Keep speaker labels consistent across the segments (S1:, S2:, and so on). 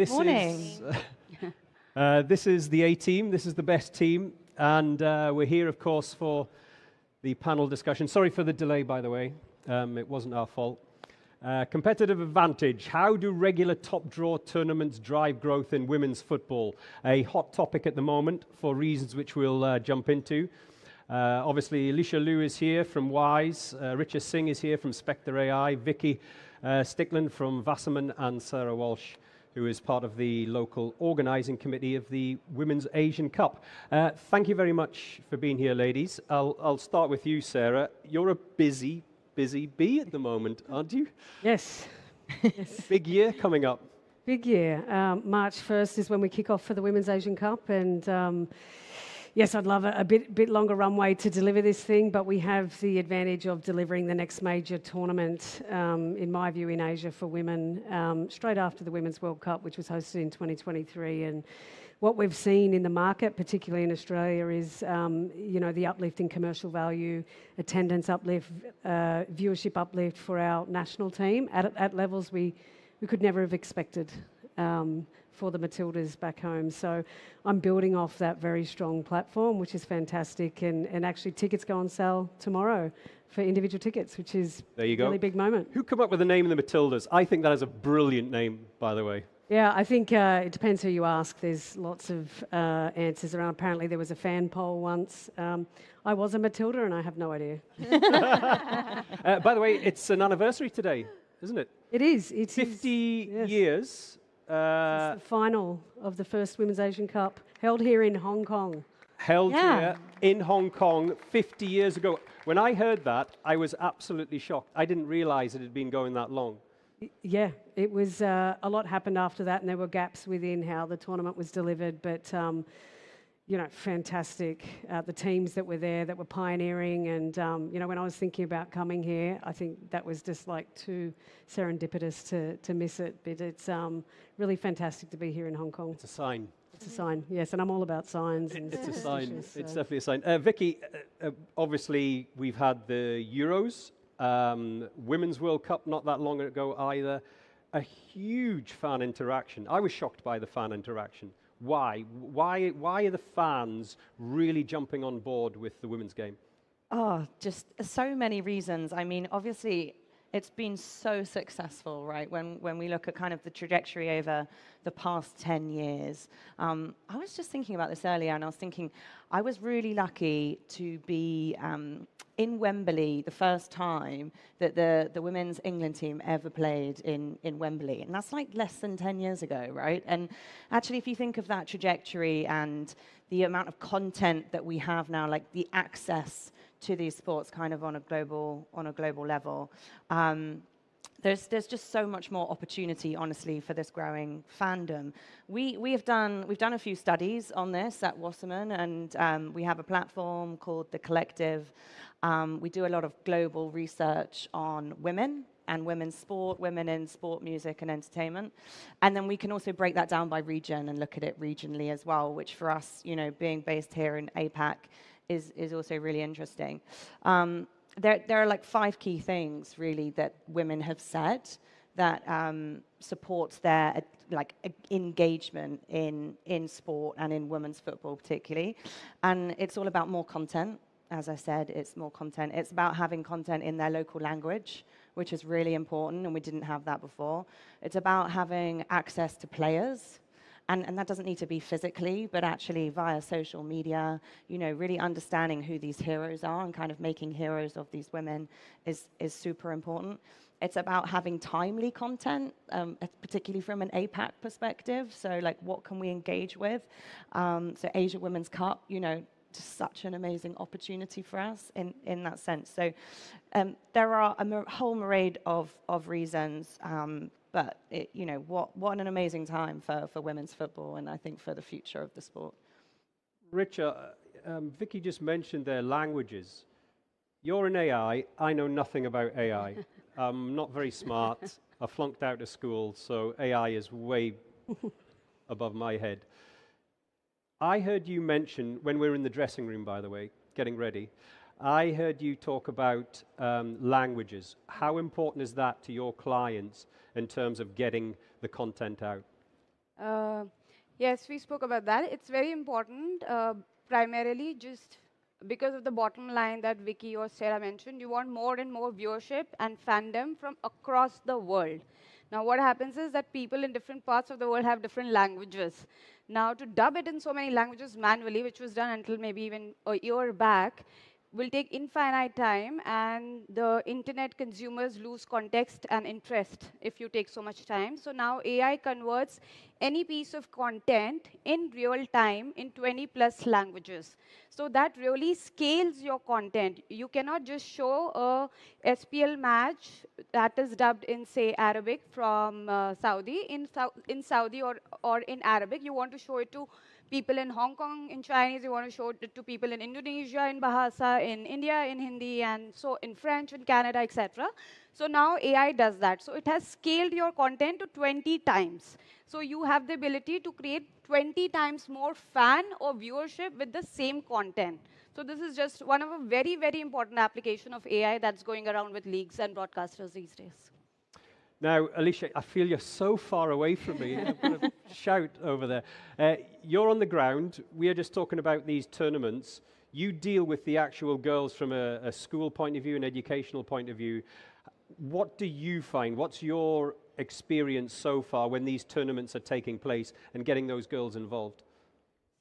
S1: This
S2: Morning.
S1: is this is the A team. This is the best team, and we're here, of course, for the panel discussion. Sorry for the delay, by the way. It wasn't our fault. Competitive advantage. How do regular top draw tournaments drive growth in women's football? A hot topic at the moment for reasons which we'll jump into. Obviously, Alicia Lui is here from Wise. Richa Singh is here from Spectatr AI. Vicky Stickland from Wasserman, and Sarah Walsh, who is part of the local organising committee of the Women's Asian Cup. Thank you very much for being here, ladies. I'll start with you, Sarah. You're a busy bee at the moment, aren't you?
S3: Yes. Yes.
S1: Big year coming up.
S3: Big year. March 1st is when we kick off for the Women's Asian Cup, and yes, I'd love a bit longer runway to deliver this thing, but we have the advantage of delivering the next major tournament, in my view, in Asia for women, straight after the Women's World Cup, which was hosted in 2023. And what we've seen in the market, particularly in Australia, is the uplift in commercial value, attendance uplift, viewership uplift for our national team at levels we could never have expected for the Matildas back home. So I'm building off that very strong platform, which is fantastic. And actually tickets go on sale tomorrow for individual tickets, which is a really big moment.
S1: Who come up with the name of the Matildas? I think that is a brilliant name, by the way.
S3: Yeah, I think it depends who you ask. There's lots of answers around. Apparently there was a fan poll once. I was a Matilda and I have no idea.
S1: By the way, it's an anniversary today, isn't it?
S3: It is.
S1: 50
S3: yes.
S1: years.
S3: It's the final of the first Women's Asian Cup, held here in Hong Kong.
S1: Held here in Hong Kong 50 years ago. When I heard that, I was absolutely shocked. I didn't realize it had been going that long.
S3: Yeah, it was a lot happened after that, and there were gaps within how the tournament was delivered. But fantastic. The teams that were there that were pioneering, and when I was thinking about coming here, I think that was just like too serendipitous to miss it. But it's really fantastic to be here in Hong Kong.
S1: It's a sign.
S3: It's a sign, yes, and I'm all about signs.
S1: It's a sign. So. It's definitely a sign. Vicky, obviously we've had the Euros. Women's World Cup not that long ago either. A huge fan interaction. I was shocked by the fan interaction. Why? Why are the fans really jumping on board with the women's game?
S2: Oh, just so many reasons. I mean, obviously, it's been so successful, right? When we look at kind of the trajectory over the past 10 years. I was just thinking about this earlier, and I was thinking, I was really lucky to be in Wembley the first time that the women's England team ever played in Wembley. And that's like less than 10 years ago, right? And actually, if you think of that trajectory and the amount of content that we have now, like the access to these sports kind of on a global level, there's just so much more opportunity, honestly, for this growing fandom. We've done a few studies on this at Wasserman, and we have a platform called The Collective. We do a lot of global research on women and women's sport, women in sport, music, and entertainment. And then we can also break that down by region and look at it regionally as well, which for us, being based here in APAC, is also really interesting. There are like 5 key things really that women have said that supports their engagement in sport and in women's football particularly. And it's all about more content. As I said, it's more content. It's about having content in their local language, which is really important, and we didn't have that before. It's about having access to players. And that doesn't need to be physically, but actually via social media, really understanding who these heroes are and kind of making heroes of these women is super important. It's about having timely content, particularly from an APAC perspective. So like, what can we engage with? So Asia Women's Cup, just such an amazing opportunity for us in that sense. So there are a whole array of reasons, but what an amazing time for women's football, and I think for the future of the sport.
S1: Richa, Vicky just mentioned their languages. You're an AI. I know nothing about AI. I'm not very smart. I flunked out of school, so AI is way above my head. I heard you mention, when we were in the dressing room, by the way, getting ready, I heard you talk about languages. How important is that to your clients in terms of getting the content out?
S4: Uh, yes, we spoke about that. It's very important, primarily just because of the bottom line that Vicky or Sarah mentioned. You want more and more viewership and fandom from across the world. Now, what happens is that people in different parts of the world have different languages. Now, to dub it in so many languages manually, which was done until maybe even a year back, will take infinite time, and the internet consumers lose context and interest if you take so much time. So now AI converts any piece of content in real time in 20 plus languages. So that really scales your content. You cannot just show a SPL match that is dubbed in, say, Arabic from Saudi. In Saudi or in Arabic, you want to show it to people in Hong Kong in Chinese, you want to show it to people in Indonesia in Bahasa, in India in Hindi, and so in French, in Canada, etc. So now AI does that. So it has scaled your content to 20 times. So you have the ability to create 20 times more fan or viewership with the same content. So this is just one of a very, very important application of AI that's going around with leagues and broadcasters these days.
S1: Now, Alicia, I feel you're so far away from me. I've got to shout over there. You're on the ground. We are just talking about these tournaments. You deal with the actual girls from a school point of view, an educational point of view. What do you find? What's your experience so far when these tournaments are taking place and getting those girls involved?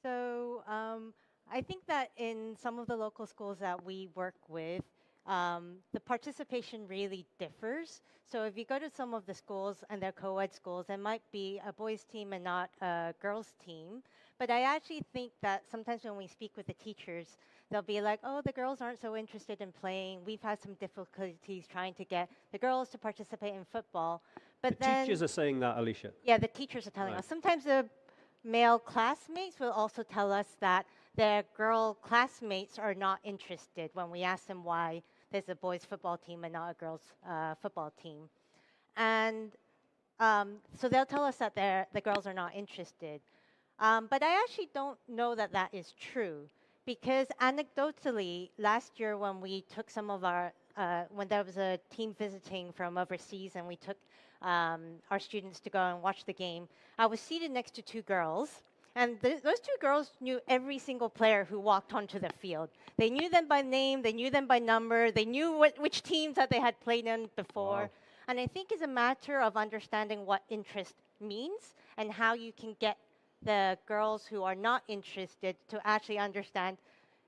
S5: So I think that in some of the local schools that we work with, the participation really differs. So if you go to some of the schools, and they're co-ed schools, there might be a boys' team and not a girls' team. But I actually think that sometimes when we speak with the teachers, they'll be like, oh, the girls aren't so interested in playing. We've had some difficulties trying to get the girls to participate in football. But
S1: the teachers are saying that, Alicia?
S5: Yeah, the teachers are telling us. Sometimes the male classmates will also tell us that their girl classmates are not interested when we ask them why there's a boys' football team and not a girls' football team. And so they'll tell us that the girls are not interested. But I actually don't know that that is true, because anecdotally, last year when we took some of our, when there was a team visiting from overseas and we took our students to go and watch the game, I was seated next to two girls. And those two girls knew every single player who walked onto the field. They knew them by name, they knew them by number, they knew which teams that they had played in before. Wow. And I think it's a matter of understanding what interest means and how you can get the girls who are not interested to actually understand,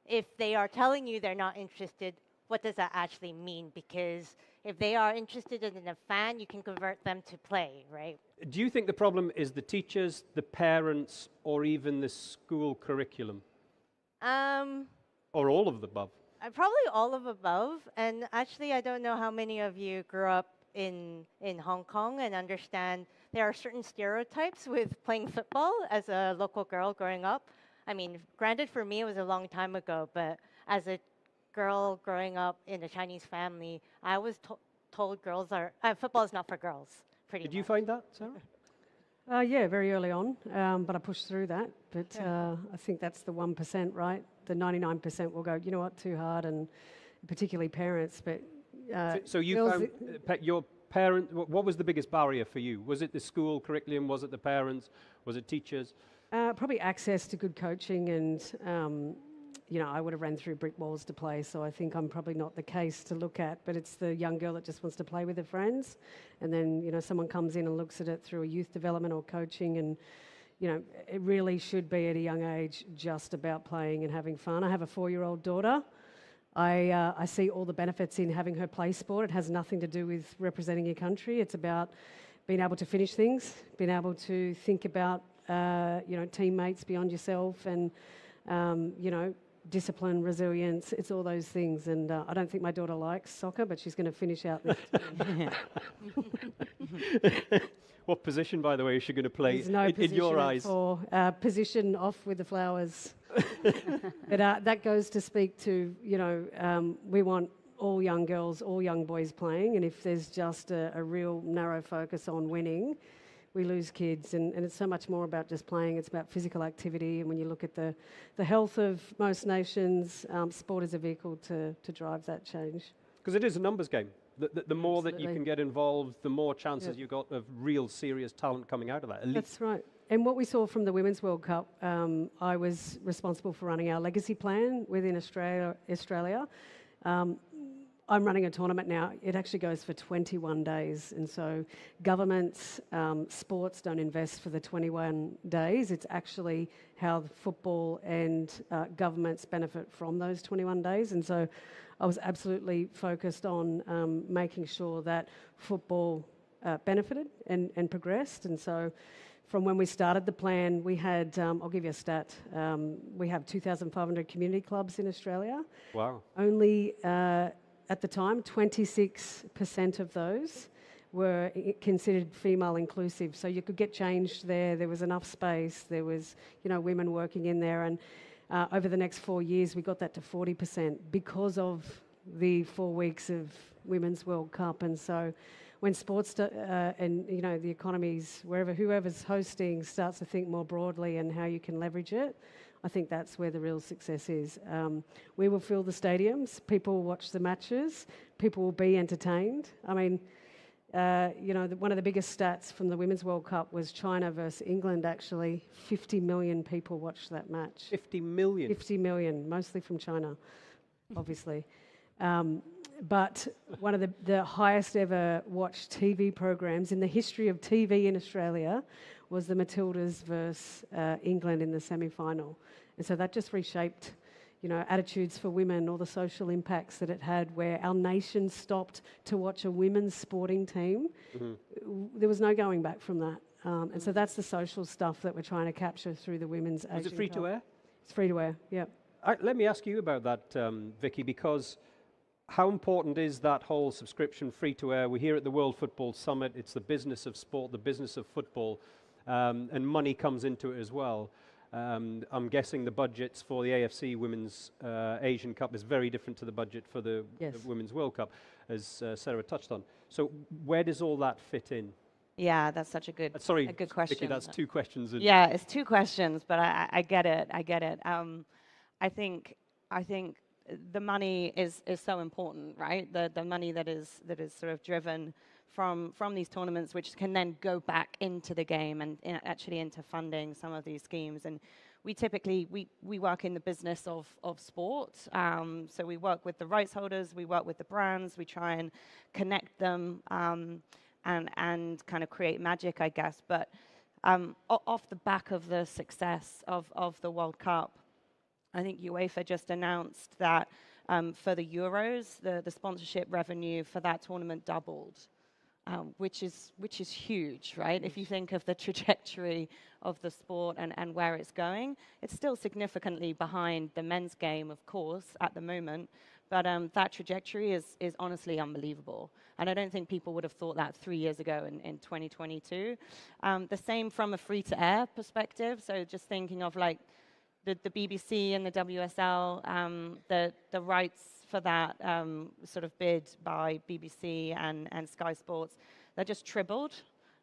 S5: if they are telling you they're not interested, what does that actually mean? Because if they are interested in a fan, you can convert them to play, right?
S1: Do you think the problem is the teachers, the parents, or even the school curriculum? Or all of the above?
S5: Probably all of above. And actually, I don't know how many of you grew up in Hong Kong and understand there are certain stereotypes with playing football as a local girl growing up. I mean, granted, for me, it was a long time ago, but as a girl growing up in a Chinese family, I was told football is not for girls.
S1: Did you find that, Sarah?
S3: Yeah, very early on, but I pushed through that. But I think that's the 1%, right? The 99% will go, you know what, too hard, and particularly parents. But
S1: so you found your parent. What was the biggest barrier for you? Was it the school curriculum? Was it the parents? Was it teachers?
S3: Probably access to good coaching, and you know, I would have ran through brick walls to play, so I think I'm probably not the case to look at, but it's the young girl that just wants to play with her friends, and then, you know, someone comes in and looks at it through a youth development or coaching, and, you know, it really should be at a young age just about playing and having fun. I have a 4-year-old daughter. I see all the benefits in having her play sport. It has nothing to do with representing your country. It's about being able to finish things, being able to think about, you know, teammates beyond yourself, and, you know, discipline, resilience, it's all those things. And I don't think my daughter likes soccer, but she's going to finish out this team.
S1: What position, by the way, is she going to play in your eyes?
S3: For position off with the flowers. But that goes to speak to, you know, we want all young girls, all young boys playing, and if there's just a real narrow focus on winning, we lose kids, and it's so much more about just playing. It's about physical activity, and when you look at the health of most nations, sport is a vehicle to drive that change. Because
S1: it is a numbers game. The more that you can get involved, the more chances you've got of real serious talent coming out of that.
S3: That's right. And what we saw from the Women's World Cup, I was responsible for running our legacy plan within Australia. I'm running a tournament now. It actually goes for 21 days. And so governments, sports don't invest for the 21 days. It's actually how football and governments benefit from those 21 days. And so I was absolutely focused on making sure that football benefited and progressed. And so from when we started the plan, we had, I'll give you a stat, we have 2,500 community clubs in Australia.
S1: Wow.
S3: Only at the time, 26% of those were considered female inclusive. So you could get changed there. There was enough space. There was, women working in there. And over the next 4 years, we got that to 40% because of the 4 weeks of Women's World Cup. And so when sports and the economies, whoever's hosting starts to think more broadly and how you can leverage it, I think that's where the real success is. We will fill the stadiums, people will watch the matches, people will be entertained. I mean, one of the biggest stats from the Women's World Cup was China versus England, actually. 50 million people watched that match.
S1: 50 million?
S3: 50 million, mostly from China, obviously. But one of the highest ever watched TV programs in the history of TV in Australia was the Matildas versus England in the semi-final. And so that just reshaped, attitudes for women, all the social impacts that it had, where our nation stopped to watch a women's sporting team. Mm-hmm. There was no going back from that. And so that's the social stuff that we're trying to capture through the Women's Asian Cup.
S1: Is it free to air?
S3: It's free to air, yeah.
S1: Let me ask you about that, Vicky, because how important is that whole subscription free to air? We're here at the World Football Summit. It's the business of sport, the business of football, and money comes into it as well. I'm guessing the budgets for the AFC Women's Asian Cup is very different to the budget for the Women's World Cup, as Sarah touched on. So where does all that fit in?
S2: Yeah, that's such a good question.
S1: Vicky, that's two questions.
S2: Yeah, it's two questions, but I get it. I think the money is so important, right? The money that is sort of driven from these tournaments, which can then go back into the game and actually into funding some of these schemes. And we typically we work in the business of sport, so we work with the rights holders, we work with the brands, we try and connect them and kind of create magic, I guess. But off the back of the success of the World Cup, I think UEFA just announced that for the Euros, the sponsorship revenue for that tournament doubled, which is huge, right? If you think of the trajectory of the sport and where it's going, it's still significantly behind the men's game, of course, at the moment. But that trajectory is honestly unbelievable. And I don't think people would have thought that 3 years ago in 2022. The same from a free-to-air perspective. So just thinking of like the BBC and the WSL, the rights for that sort of bid by BBC and Sky Sports, they're just trebled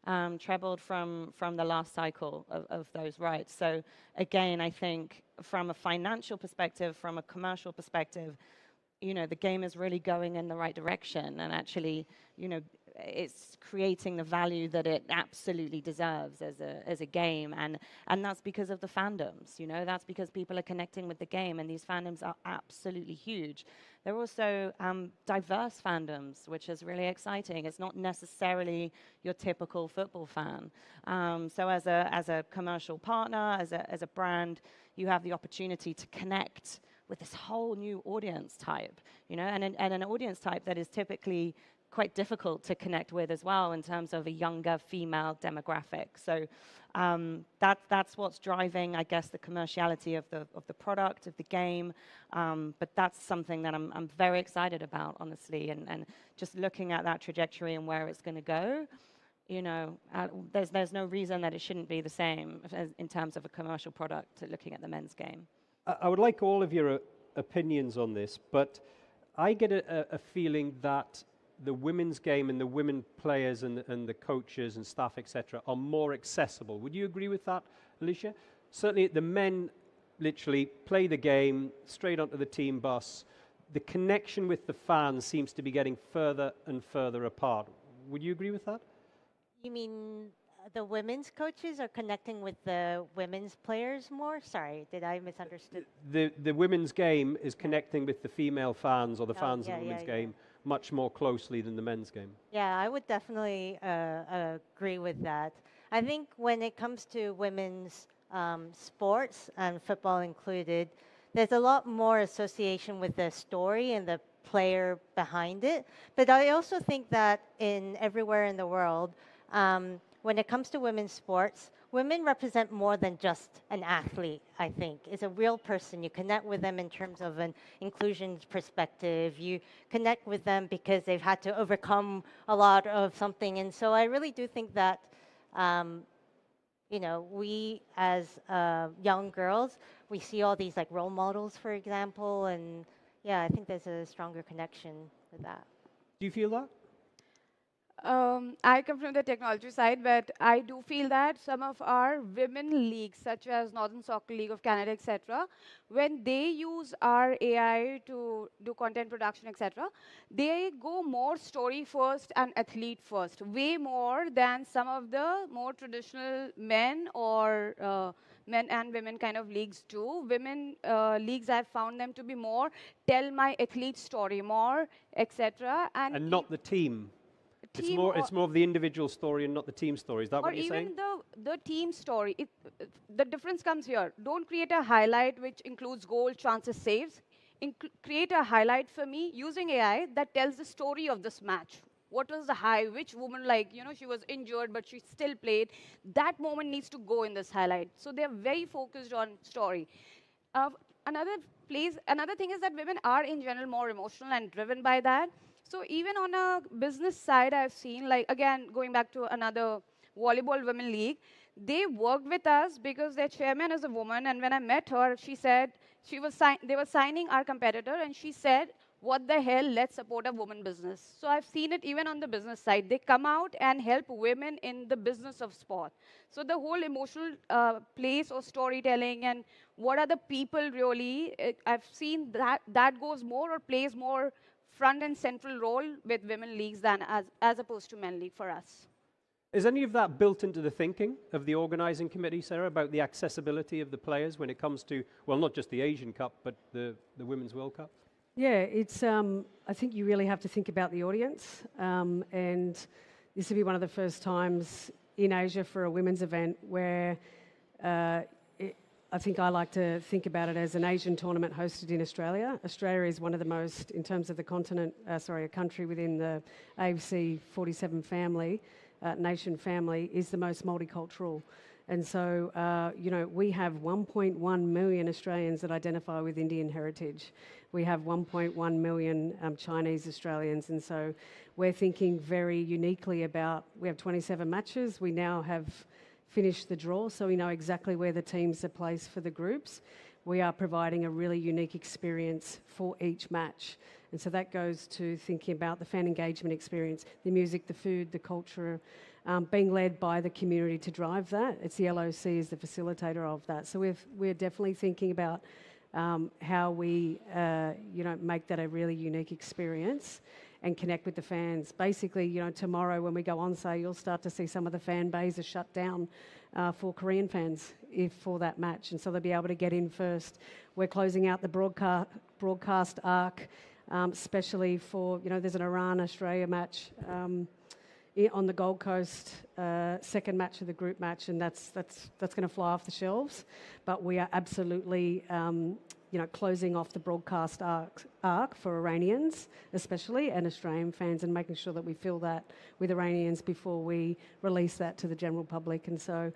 S2: from the last cycle of those rights. So again, I think from a financial perspective, from a commercial perspective, the game is really going in the right direction, and actually, it's creating the value that it absolutely deserves as a game, and that's because of the fandoms. That's because people are connecting with the game, and these fandoms are absolutely huge. They're also diverse fandoms, which is really exciting. It's not necessarily your typical football fan. So as a commercial partner, as a brand, you have the opportunity to connect with this whole new audience type, and an audience type that is typically quite difficult to connect with as well in terms of a younger female demographic. So that's what's driving, I guess, the commerciality of the product, of the game. But that's something that I'm very excited about, honestly, and just looking at that trajectory and where it's going to go. There's no reason that it shouldn't be the same in terms of a commercial product, looking at the men's game.
S1: I would like all of your opinions on this, but I get a feeling that the women's game and the women players and the coaches and staff, etc., are more accessible. Would you agree with that, Alicia? Certainly the men literally play the game straight onto the team bus. The connection with the fans seems to be getting further and further apart. Would you agree with that?
S5: You mean the women's coaches are connecting with the women's players more? Sorry, did I misunderstand?
S1: The women's game is connecting with the female fans or the
S5: Oh,
S1: fans
S5: yeah,
S1: of the women's
S5: yeah, yeah.
S1: game much more closely than the men's game.
S5: Yeah, I would definitely agree with that. I think when it comes to women's sports, and football included, there's a lot more association with the story and the player behind it. But I also think that in everywhere in the world, when it comes to women's sports, women represent more than just an athlete, I think. It's a real person. You connect with them in terms of an inclusion perspective. You connect with them because they've had to overcome a lot of something. And so I really do think that, we as young girls, we see all these like role models, for example. And yeah, I think there's a stronger connection with that.
S1: Do you feel that?
S4: I come from the technology side, but I do feel that some of our women leagues, such as Northern Soccer League of Canada, etc., when they use our AI to do content production, etc., they go more story first and athlete first, way more than some of the more traditional men or men and women kind of leagues do. Women leagues, I've found them to be more tell my athlete story more, etc.
S1: And not the team.
S4: Team
S1: It's more of the individual story and not the team story. Is that what you're saying?
S4: Or even the team story. The difference comes here. Don't create a highlight which includes goal, chances, saves. Create a highlight for me using AI that tells the story of this match. What was the high? Which woman, she was injured, but she still played. That moment needs to go in this highlight. So they're very focused on story. Another thing is that women are in general more emotional and driven by that. So even on a business side, I've seen, again, going back to another volleyball women league, they worked with us because their chairman is a woman. And when I met her, she said they were signing our competitor, and she said, what the hell, let's support a woman business. So I've seen it even on the business side. They come out and help women in the business of sport. So the whole emotional place or storytelling and what are the people really, I've seen that goes more or plays more front and central role with women leagues than as opposed to men league for us.
S1: Is any of that built into the thinking of the organising committee, Sarah, about the accessibility of the players when it comes to, well, not just the Asian Cup, but the Women's World Cup?
S3: Yeah, it's. I think you really have to think about the audience, and this will be one of the first times in Asia for a women's event where I think I like to think about it as an Asian tournament hosted in Australia. Australia is one of the most, in terms of the continent, a country within the AFC 47 family, nation family, is the most multicultural. And so, we have 1.1 million Australians that identify with Indian heritage. We have 1.1 million Chinese Australians. And so we're thinking very uniquely about, we have 27 matches. We now have finished the draw, so we know exactly where the teams are placed for the groups. We are providing a really unique experience for each match. And so that goes to thinking about the fan engagement experience, the music, the food, the culture, being led by the community to drive that. It's the LOC is the facilitator of that. So we're definitely thinking about how we make that a really unique experience and connect with the fans. Basically, tomorrow when we go on sale, you'll start to see some of the fan bays are shut down for Korean fans for that match, and so they'll be able to get in first. We're closing out the broadcast arc, especially for, there's an Iran-Australia match on the Gold Coast, second match of the group match, and that's going to fly off the shelves. But we are absolutely closing off the broadcast arc for Iranians, especially, and Australian fans, and making sure that we fill that with Iranians before we release that to the general public. And so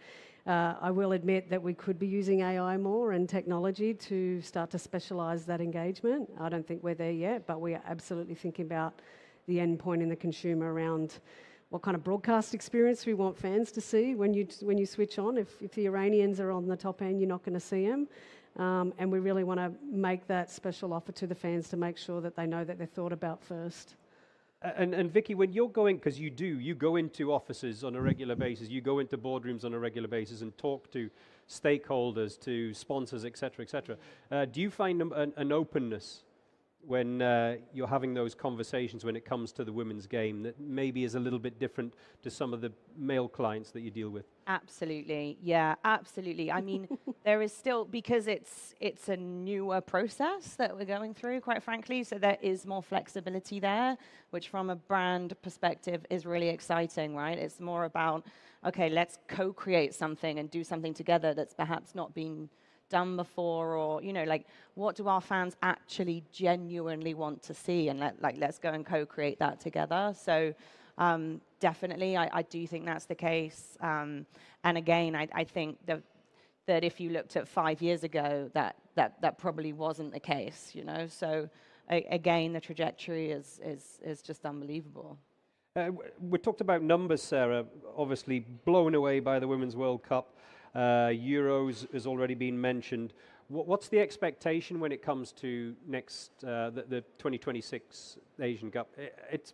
S3: I will admit that we could be using AI more and technology to start to specialise that engagement. I don't think we're there yet, but we are absolutely thinking about the end point in the consumer around what kind of broadcast experience we want fans to see when you switch on. If the Iranians are on the top end, you're not going to see them. And we really want to make that special offer to the fans to make sure that they know that they're thought about first.
S1: And Vicky, when you're going, because you go into offices on a regular basis, you go into boardrooms on a regular basis and talk to stakeholders, to sponsors, et cetera, et cetera. Do you find an openness when you're having those conversations when it comes to the women's game that maybe is a little bit different to some of the male clients that you deal with?
S2: Absolutely, yeah, absolutely. I mean, there is still, because it's a newer process that we're going through, quite frankly, so there is more flexibility there, which from a brand perspective is really exciting, right? It's more about, okay, let's co-create something and do something together that's perhaps not been done before, or, you know, like, what do our fans actually genuinely want to see, and let's go and co-create that together. So definitely, I do think that's the case. And again, I think that if you looked at 5 years ago, that probably wasn't the case, you know. So again, the trajectory is just unbelievable.
S1: We talked about numbers, Sarah. Obviously blown away by the Women's World Cup. Euros has already been mentioned. What's the expectation when it comes to next the 2026 Asian Cup? It's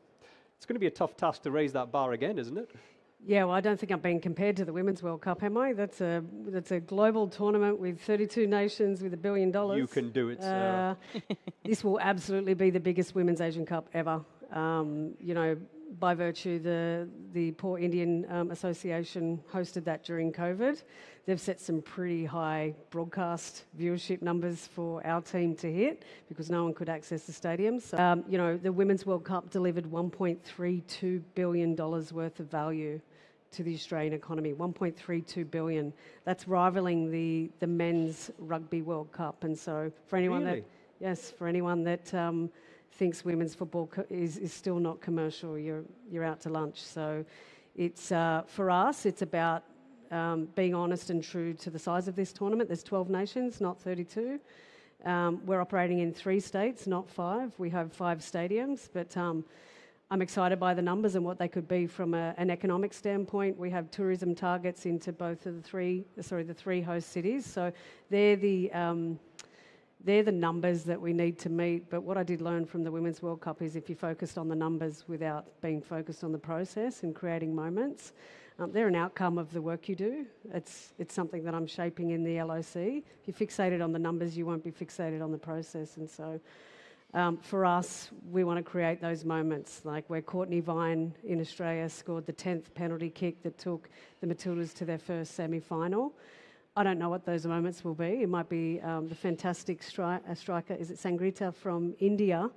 S1: going to be a tough task to raise that bar again, isn't it?
S3: Yeah, well, I don't think I'm being compared to the Women's World Cup, am I? That's a global tournament with 32 nations with $1 billion.
S1: You can do it, Sarah.
S3: This will absolutely be the biggest Women's Asian Cup ever. You know, by virtue, the Port Indian Association hosted that during COVID. They've set some pretty high broadcast viewership numbers for our team to hit because no one could access the stadiums. So, you know, the Women's World Cup delivered $1.32 billion worth of value to the Australian economy. $1.32 billion. That's rivaling the Men's Rugby World Cup. And so, for anyone that thinks women's football is still not commercial, you're out to lunch. So it's for us, it's about being honest and true to the size of this tournament. There's 12 nations, not 32. We're operating in 3 states, not 5. We have 5 stadiums, but I'm excited by the numbers and what they could be from an economic standpoint. We have tourism targets into both of the 3 host cities. So they're the numbers that we need to meet. But what I did learn from the Women's World Cup is if you focused on the numbers without being focused on the process and creating moments, they're an outcome of the work you do. It's something that I'm shaping in the LOC. If you're fixated on the numbers, you won't be fixated on the process. And so for us, we want to create those moments, like where Courtney Vine in Australia scored the 10th penalty kick that took the Matildas to their first semi-final. I don't know what those moments will be. It might be the fantastic striker, is it Sangrita from India,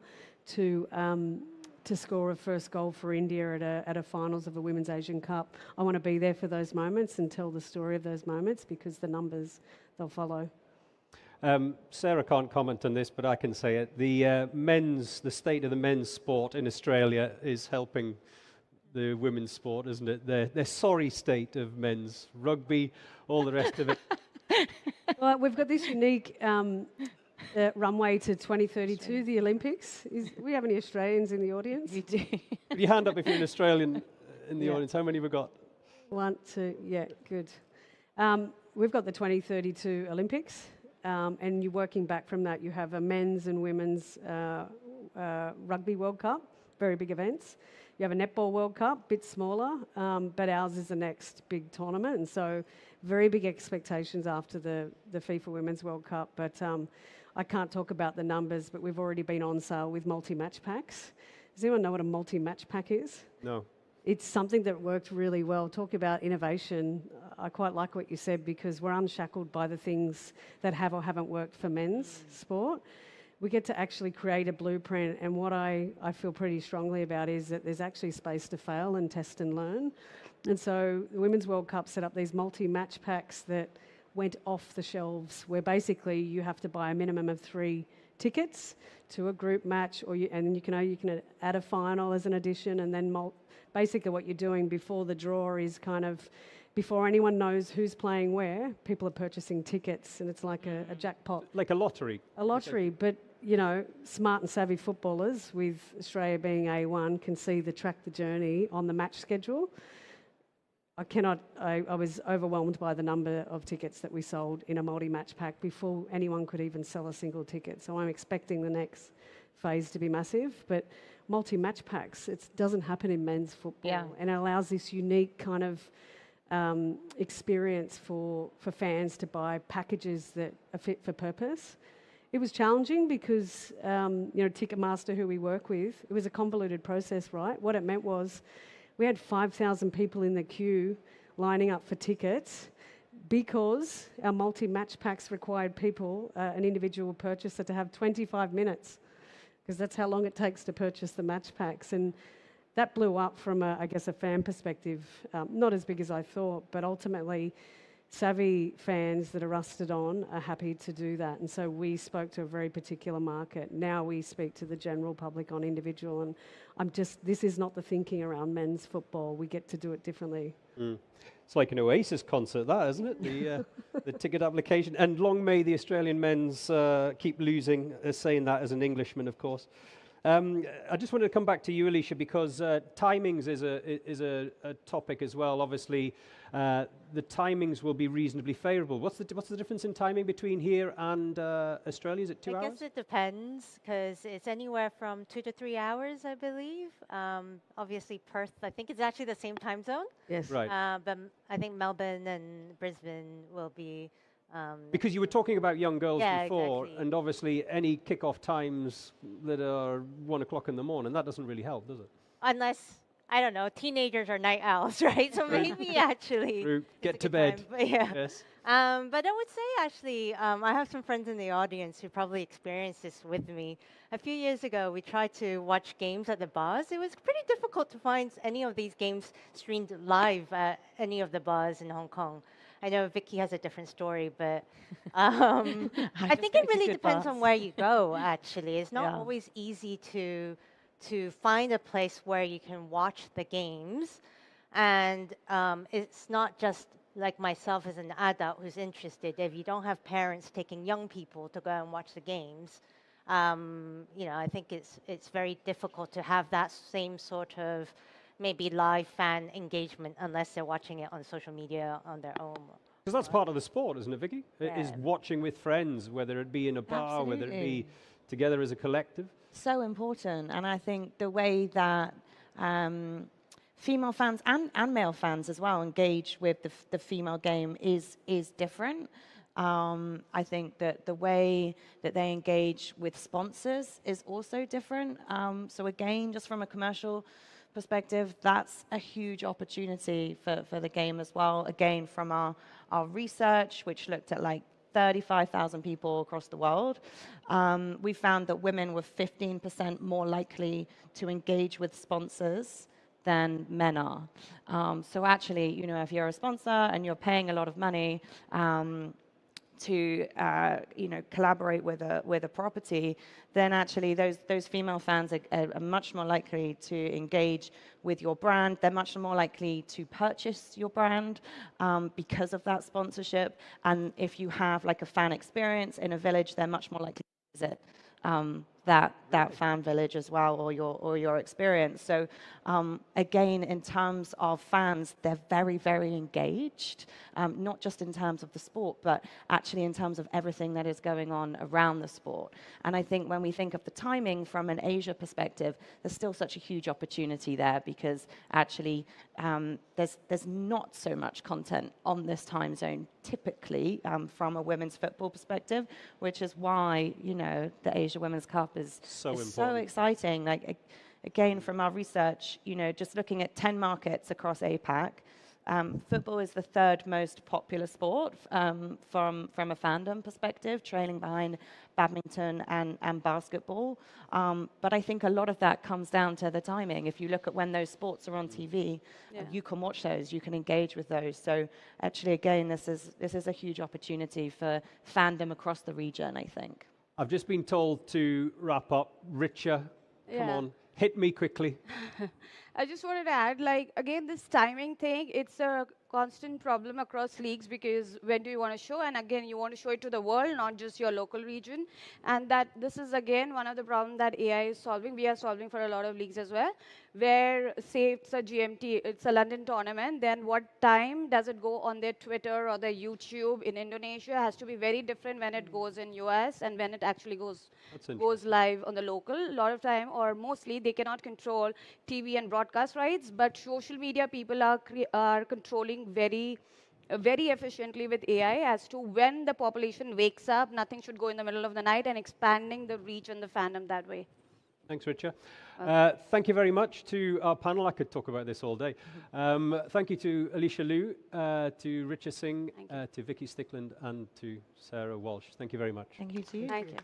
S3: to score a first goal for India at a finals of a Women's Asian Cup. I want to be there for those moments and tell the story of those moments because the numbers, they'll follow.
S1: Sarah can't comment on this, but I can say it. The state of the men's sport in Australia is helping the women's sport, isn't it? Their sorry state of men's rugby, all the rest of it.
S3: Well, we've got this unique runway to 2032, the Olympics. Do we have any Australians in the audience?
S2: We do.
S1: Put your hand up if you're an Australian in the audience. How many have we got?
S3: 1, 2, yeah, good. We've got the 2032 Olympics, and you're working back from that. You have a men's and women's rugby World Cup, very big events. You have a netball World Cup, bit smaller, but ours is the next big tournament, and so very big expectations after the FIFA Women's World Cup. But I can't talk about the numbers, but we've already been on sale with multi-match packs. Does anyone know what a multi-match pack is?
S1: No.
S3: It's something that worked really well. Talk about innovation. I quite like what you said because we're unshackled by the things that have or haven't worked for men's sport. We get to actually create a blueprint, and what I feel pretty strongly about is that there's actually space to fail and test and learn. And so the Women's World Cup set up these multi-match packs that went off the shelves, where basically you have to buy a minimum of 3 tickets to a group match, and you can add a final as an addition, and then basically what you're doing before the draw is kind of, before anyone knows who's playing where, people are purchasing tickets, and it's like a jackpot.
S1: Like a lottery. A lottery,
S3: but you know, smart and savvy footballers, with Australia being A1, can see track the journey on the match schedule. I was overwhelmed by the number of tickets that we sold in a multi-match pack before anyone could even sell a single ticket. So I'm expecting the next phase to be massive. But multi-match packs, it doesn't happen in men's football. And it allows this unique kind of experience for fans to buy packages that are fit for purpose. It was challenging because, Ticketmaster, who we work with, it was a convoluted process, right? What it meant was we had 5,000 people in the queue lining up for tickets because our multi-match packs required people, an individual purchaser, to have 25 minutes, because that's how long it takes to purchase the match packs. And that blew up from, a fan perspective. Not as big as I thought, but ultimately savvy fans that are rusted on are happy to do that. And so we spoke to a very particular market. Now we speak to the general public on individual. And this is not the thinking around men's football. We get to do it differently.
S1: Mm. It's like an Oasis concert, that, isn't it? The ticket application. And long may the Australian men's keep losing, saying that as an Englishman, of course. I just wanted to come back to you, Alicia, because timings is a topic as well. Obviously, the timings will be reasonably favourable. What's the difference in timing between here and Australia? Is it 2 hours?
S5: I guess it depends, because it's anywhere from 2 to 3 hours, I believe. Obviously, Perth, I think it's actually the same time zone.
S3: Yes.
S1: Right.
S5: But I think Melbourne and Brisbane will be...
S1: because you were talking about young girls before,
S5: exactly.
S1: and obviously any kick-off times that are 1 o'clock in the morning, that doesn't really help, does it?
S5: Unless, I don't know, teenagers are night owls, right? So maybe actually...
S1: True. Get to bed.
S5: Time, but yeah.
S1: Yes.
S5: But I would say actually, I have some friends in the audience who probably experienced this with me. A few years ago, we tried to watch games at the bars. It was pretty difficult to find any of these games streamed live at any of the bars in Hong Kong. I know Vicky has a different story, but I think it really depends on where you go, actually. It's not always easy to find a place where you can watch the games. And it's not just like myself as an adult who's interested. If you don't have parents taking young people to go and watch the games, I think it's very difficult to have that same sort of maybe live fan engagement unless they're watching it on social media on their own.
S1: Because that's part of the sport, isn't it, Vicky? Yeah. Is watching with friends, whether it be in a bar,
S2: Absolutely.
S1: whether it be together as a collective.
S2: So important. And I think the way that female fans and male fans as well engage with the female game is different. I think that the way that they engage with sponsors is also different. So again, just from a commercial perspective, that's a huge opportunity for the game as well. Again, from our research, which looked at like 35,000 people across the world, we found that women were 15% more likely to engage with sponsors than men are. So actually, if you're a sponsor and you're paying a lot of money to collaborate with a property, then actually those female fans are much more likely to engage with your brand. They're much more likely to purchase your brand because of that sponsorship. And if you have like a fan experience in a village, they're much more likely to visit that fan village as well, or your experience. So again, in terms of fans, they're very, very engaged, not just in terms of the sport, but actually in terms of everything that is going on around the sport. And I think when we think of the timing from an Asia perspective, there's still such a huge opportunity there, because actually there's not so much content on this time zone typically from a women's football perspective, which is why the Asia Women's Cup is so exciting. Like again, from our research, just looking at 10 markets across APAC, football is the third most popular sport from a fandom perspective, trailing behind badminton and basketball. But I think a lot of that comes down to the timing. If you look at when those sports are on TV, you can watch those, you can engage with those. So actually, again, this is a huge opportunity for fandom across the region, I think.
S1: I've just been told to wrap up. Richa, come on, hit me quickly.
S4: I just wanted to add, again, this timing thing, it's a constant problem across leagues, because when do you want to show? And again, you want to show it to the world, not just your local region. And that this is, again, one of the problems that AI is solving. We are solving for a lot of leagues as well, where, say, it's a GMT, it's a London tournament, then what time does it go on their Twitter or their YouTube in Indonesia has to be very different when it goes in US and when it actually goes live on the local. A lot of time, or mostly, they cannot control TV and broadcast rights, but social media people are controlling very very efficiently with AI as to when the population wakes up, nothing should go in the middle of the night, and expanding the reach and the fandom that way.
S1: Thanks, Richa. Thank you very much to our panel. I could talk about this all day. Thank you to Alicia Lui, to Richa Singh, to Vicky Stickland, and to Sarah Walsh. Thank you very much.
S2: Thank you to you.
S4: Thank you.